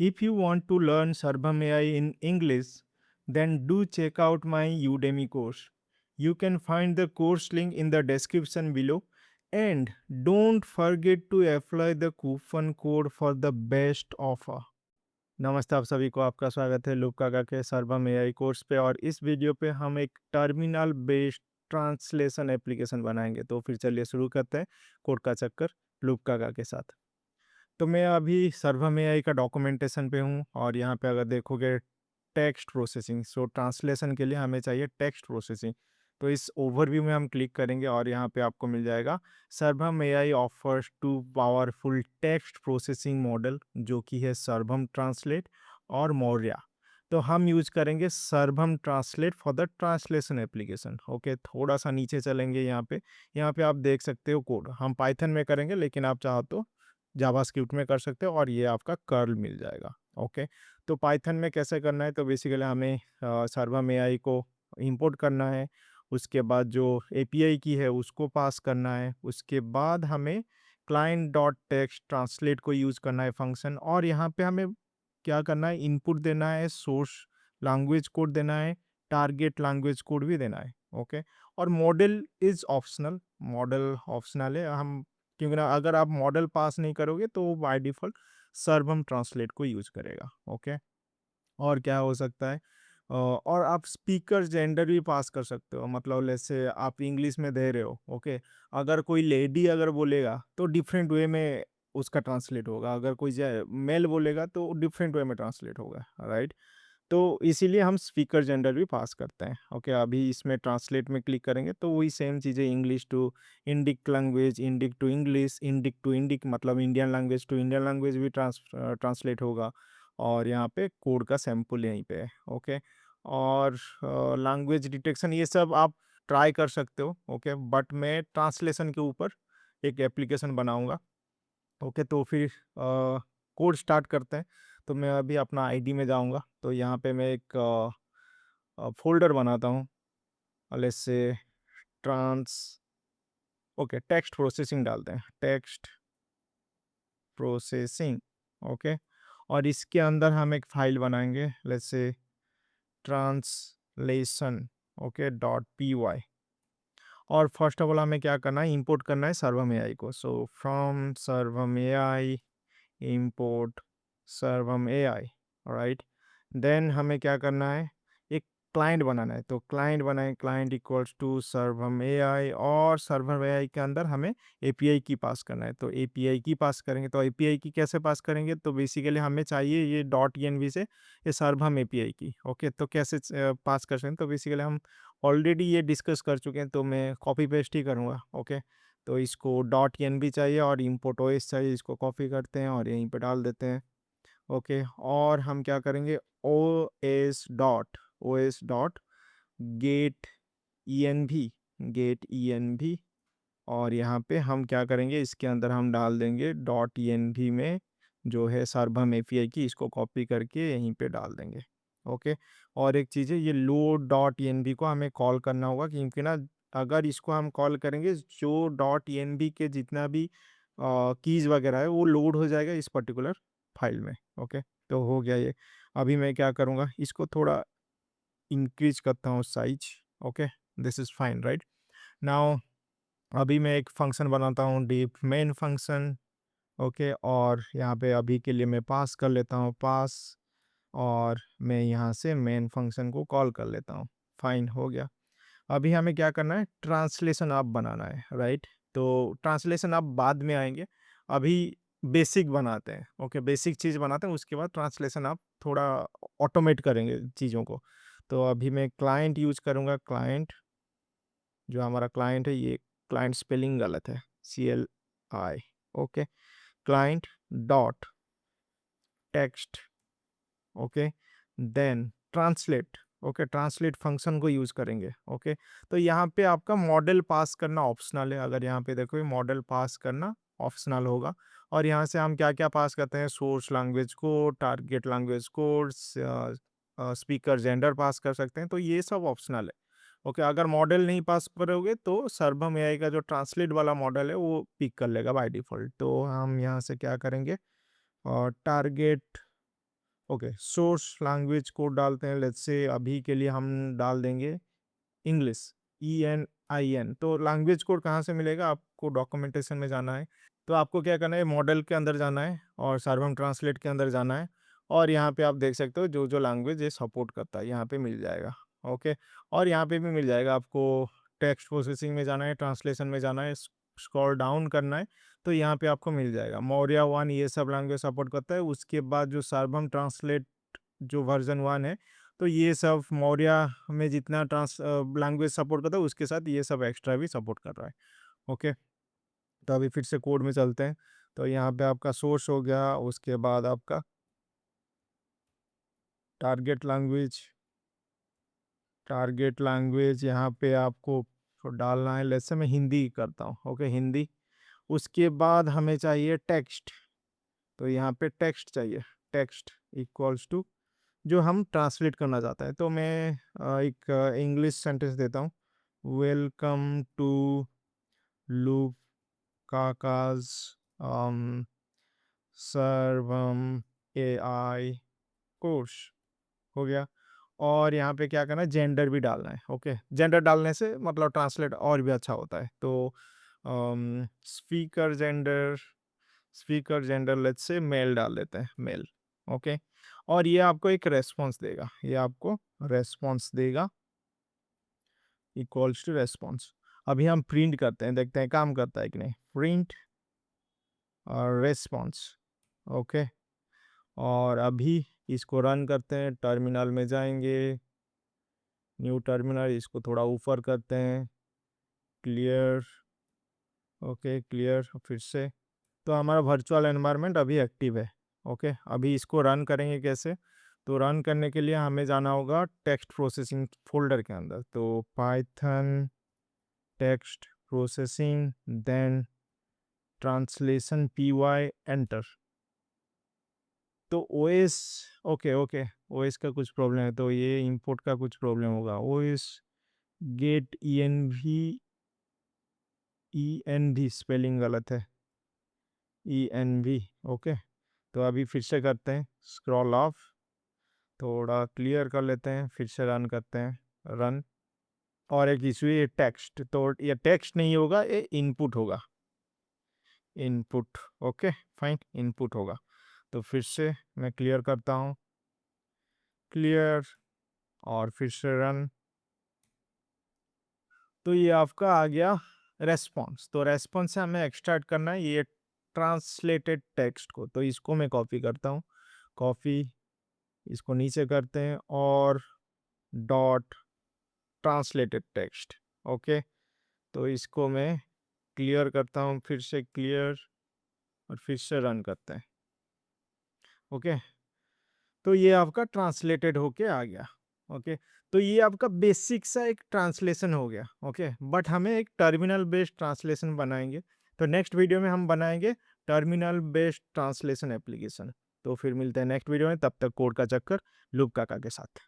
If you want to learn Sarbham AI in English, then do check out my Udemy course. You can find the course link in the description below. And don't forget to apply the coupon code for the best offer. नमस्ते आप सभी को, आपका स्वागत है लुकागा के सर्वम AI course पे। और इस वीडियो पे हम एक टर्मिनल बेस्ड ट्रांसलेशन एप्लीकेशन बनाएंगे। तो फिर चलिए शुरू करते हैं कोड का चक्कर लुकागा के साथ। तो मैं अभी सर्वम एआई का डॉक्यूमेंटेशन पे हूँ और यहाँ पे अगर देखोगे टेक्स्ट प्रोसेसिंग, सो ट्रांसलेशन के लिए हमें चाहिए टेक्स्ट प्रोसेसिंग। तो इस ओवरव्यू में हम क्लिक करेंगे और यहाँ पे आपको मिल जाएगा Sarvam AI offers two powerful text processing model, जो कि है सर्वम ट्रांसलेट और मौर्या। तो हम यूज करेंगे सर्वम translate for the translation application. Okay, थोड़ा सा नीचे चलेंगे। यहाँ पे आप देख सकते हो कोड हम पाइथन में करेंगे, लेकिन आप चाहो तो जावास्क्रिप्ट में कर सकते हो और ये आपका कर्ल मिल जाएगा। ओके, तो पाइथन में कैसे करना है, तो बेसिकली हमें सर्वम एआई को इंपोर्ट करना है। उसके बाद जो एपीआई की है उसको पास करना है। उसके बाद हमें क्लाइंट डॉट टेक्स्ट ट्रांसलेट को यूज़ करना है फंक्शन। और यहाँ पे हमें क्या करना है, इनपुट देना है, सोर्स लैंग्वेज कोड देना है, टारगेट लैंग्वेज कोड भी देना है। ओके, और model is optional, model optional है। हम क्योंकि ना अगर आप मॉडल पास नहीं करोगे तो बाय डिफ़ॉल्ट सर्वम ट्रांसलेट को यूज़ करेगा। ओके, और क्या हो सकता है, और आप स्पीकर जेंडर भी पास कर सकते हो। मतलब जैसे आप इंग्लिश में दे रहे हो, ओके, अगर कोई लेडी अगर बोलेगा तो डिफरेंट वे में उसका ट्रांसलेट होगा। अगर कोई मेल बोलेगा तो डिफरेंट वे में ट्रांसलेट होगा, राइट। तो इसीलिए हम स्पीकर जेंडर भी पास करते हैं। ओके, अभी इसमें ट्रांसलेट में क्लिक करेंगे तो वही सेम चीज़ें, English to Indic language, Indic to English, Indic to Indic मतलब Indian language to Indian language भी ट्रांसलेट होगा। और यहाँ पे कोड का सैंपल यहीं पे है। ओके, और लैंग्वेज डिटेक्शन ये सब आप ट्राई कर सकते हो। ओके, बट मैं ट्रांसलेशन के ऊपर एक एप्लीकेशन बनाऊंगा। ओके, तो फिर कोड स्टार्ट करते हैं। तो मैं अभी अपना आईडी में जाऊंगा। तो यहाँ पे मैं एक फ़ोल्डर बनाता हूँ। Let's say trans okay, text processing डालते हैं, टेक्स्ट प्रोसेसिंग। ओके, और इसके अंदर हम एक फ़ाइल बनाएंगे, let's say translation, okay, dot P Y. और फर्स्ट ऑफ ऑल हमें क्या करना है, इंपोर्ट करना है सर्वम एआई को। सो फ्रॉम सर्वम एआई इंपोर्ट सर्वम एआई, राइट। देन हमें क्या करना है, एक क्लाइंट बनाना है। तो क्लाइंट बनाए, क्लाइंट इक्वल्स टू सर्वम एआई, और सर्वम एआई के अंदर हमें एपीआई की पास करना है। तो एपीआई की पास करेंगे, तो एपीआई की कैसे पास करेंगे, तो बेसिकली हमें चाहिए ये डॉट एनवी से ये सर्वम एपीआई की। ओके, तो कैसे पास कर सकते हैं, तो बेसिकली हम ऑलरेडी ये डिस्कस कर चुके हैं, तो मैं कॉपी पेस्ट ही करूँगा। ओके, तो इसको डॉट एन भी चाहिए और इम्पोर्ट ओएस चाहिए, इसको कॉपी करते हैं और यहीं पे डाल देते हैं। ओके, और हम क्या करेंगे, OS dot get E N भी, और यहाँ पे हम क्या करेंगे, इसके अंदर हम डाल देंगे डॉट ई में जो है सर्वम एपीआई की, इसको कॉपी करके यहीं पे डाल देंगे। ओके, और एक चीज़ है, ये लोड डॉट ई को हमें कॉल करना होगा, क्योंकि ना अगर इसको हम कॉल करेंगे, जो डॉट ई के जितना भी कीज़ वगैरह है वो लोड हो जाएगा इस पर्टिकुलर फाइल में। ओके, तो हो गया ये। अभी मैं क्या करूँगा, इसको थोड़ा इंक्रीज करता हूँ size. Okay, this is fine, right. Now अभी मैं एक फंक्शन बनाता हूँ, डीप मेन फंक्शन। ओके, और यहाँ पे अभी के लिए मैं पास कर लेता हूँ पास, और मैं यहाँ से मेन फंक्शन को कॉल कर लेता हूँ। फाइन, हो गया। अभी हमें क्या करना है, ट्रांसलेशन आप बनाना है, राइट। तो ट्रांसलेशन आप बाद में आएंगे, अभी बेसिक बनाते हैं। ओके, बेसिक चीज़ बनाते हैं, उसके बाद ट्रांसलेशन आप थोड़ा ऑटोमेट करेंगे चीज़ों को। तो अभी मैं क्लाइंट यूज करूँगा, क्लाइंट, जो हमारा क्लाइंट है, ये क्लाइंट स्पेलिंग गलत है, CLI। Okay, client dot text, okay, then translate. Okay, translate function को यूज़ करेंगे। ओके, तो यहाँ पे आपका मॉडल पास करना ऑप्शनल है। अगर यहाँ पे देखो, मॉडल पास करना ऑप्शनल होगा। और यहाँ से हम क्या क्या पास करते हैं, source language code, target language code, speaker gender pass कर सकते हैं, तो ये सब ऑप्शनल है। ओके, अगर मॉडल नहीं पास करोगे तो सर्वम एआई का जो ट्रांसलेट वाला मॉडल है वो पिक कर लेगा बाय डिफ़ॉल्ट। तो हम यहाँ से क्या करेंगे, और target okay, source language code डालते हैं। लेट्स से अभी के लिए हम डाल देंगे इंग्लिश, ENIN। तो लैंग्वेज कोड कहाँ से मिलेगा? आपको डॉक्यूमेंटेशन में जाना है। तो आपको क्या करना है, मॉडल के अंदर जाना है और सर्वम ट्रांसलेट के अंदर जाना है, और यहाँ पे आप देख सकते हो जो जो लैंग्वेज ये सपोर्ट करता है यहाँ पे मिल जाएगा। ओके, और यहाँ पे भी मिल जाएगा। आपको टेक्स्ट प्रोसेसिंग में जाना है, ट्रांसलेशन में जाना है, स्क्रॉल डाउन करना है, तो यहाँ पे आपको मिल जाएगा। मौर्य 1 ये सब लैंग्वेज सपोर्ट करता है। उसके बाद जो सर्वम ट्रांसलेट जो वर्जन 1 है, तो ये सब मौर्य में जितना लैंग्वेज सपोर्ट करता है उसके साथ ये सब एक्स्ट्रा भी सपोर्ट कर रहा है। ओके, तो अभी फिर से कोड में चलते हैं। तो यहाँ पे आपका सोर्स हो गया, उसके बाद आपका टारगेट लैंग्वेज। टारगेट लैंग्वेज यहाँ पे आपको तो डालना है। जैसे मैं हिंदी करता हूँ। ओके, हिंदी। उसके बाद हमें चाहिए टेक्स्ट, तो यहाँ पे टेक्स्ट चाहिए। टेक्स्ट इक्वल्स टू जो हम ट्रांसलेट करना चाहते हैं। तो मैं एक इंग्लिश सेंटेंस देता हूँ। वेलकम टू लूप काकाज सर्वम AI कोर्स। हो गया। और यहाँ पे क्या करना है, जेंडर भी डालना है। ओके, जेंडर डालने से मतलब ट्रांसलेट और भी अच्छा होता है। तो speaker gender, speaker gender let's say male डाल देते हैं, मेल। ओके, और ये आपको एक रेस्पॉन्स देगा, ये आपको रेस्पॉन्स देगा इक्वल्स टू रेस्पॉन्स। अभी हम प्रिंट करते हैं, देखते हैं काम करता है कि नहीं। प्रिंट और रेस्पॉन्स। ओके, और अभी इसको रन करते हैं। टर्मिनल में जाएंगे, न्यू टर्मिनल, इसको थोड़ा ऊपर करते हैं, क्लियर। Okay, clear. फिर से तो हमारा वर्चुअल एनवायरनमेंट अभी एक्टिव है। ओके, अभी इसको रन करेंगे कैसे? तो रन करने के लिए हमें जाना होगा टेक्स्ट प्रोसेसिंग फोल्डर के अंदर। तो Python text processing, then translation PY, enter. तो OS, ओके ओके, OS का कुछ प्रॉब्लम है, तो ये इंपोर्ट का कुछ प्रॉब्लम होगा। OS गेट ENV स्पेलिंग गलत है, ENV। ओके, तो अभी फिर से करते हैं, स्क्रॉल ऑफ, थोड़ा क्लियर कर लेते हैं, फिर से रन करते हैं, रन। और एक इशू ये टेक्स्ट, तो ये टेक्स्ट नहीं होगा, ये इनपुट होगा, इनपुट। ओके फाइन, इनपुट होगा। तो फिर से मैं क्लियर करता हूँ, क्लियर, और फिर से रन। तो ये आपका आ गया रेस्पॉन्स। तो रेस्पॉन्स से हमें एक्सट्रैक्ट करना है ये ट्रांसलेटेड टेक्स्ट को। तो इसको मैं कॉपी करता हूँ, कॉपी, इसको नीचे करते हैं, और डॉट ट्रांसलेटेड टेक्स्ट। ओके, तो इसको मैं क्लियर करता हूँ, फिर से क्लियर, और फिर से रन करते हैं। ओके, तो ये आपका ट्रांसलेटेड होके आ गया। ओके, तो ये आपका बेसिक सा एक ट्रांसलेशन हो गया। ओके, बट हमें एक टर्मिनल बेस्ड ट्रांसलेशन बनाएंगे। तो नेक्स्ट वीडियो में हम बनाएंगे टर्मिनल बेस्ड ट्रांसलेशन एप्लीकेशन। तो फिर मिलते हैं नेक्स्ट वीडियो में, तब तक कोड का चक्कर लूप काका के साथ।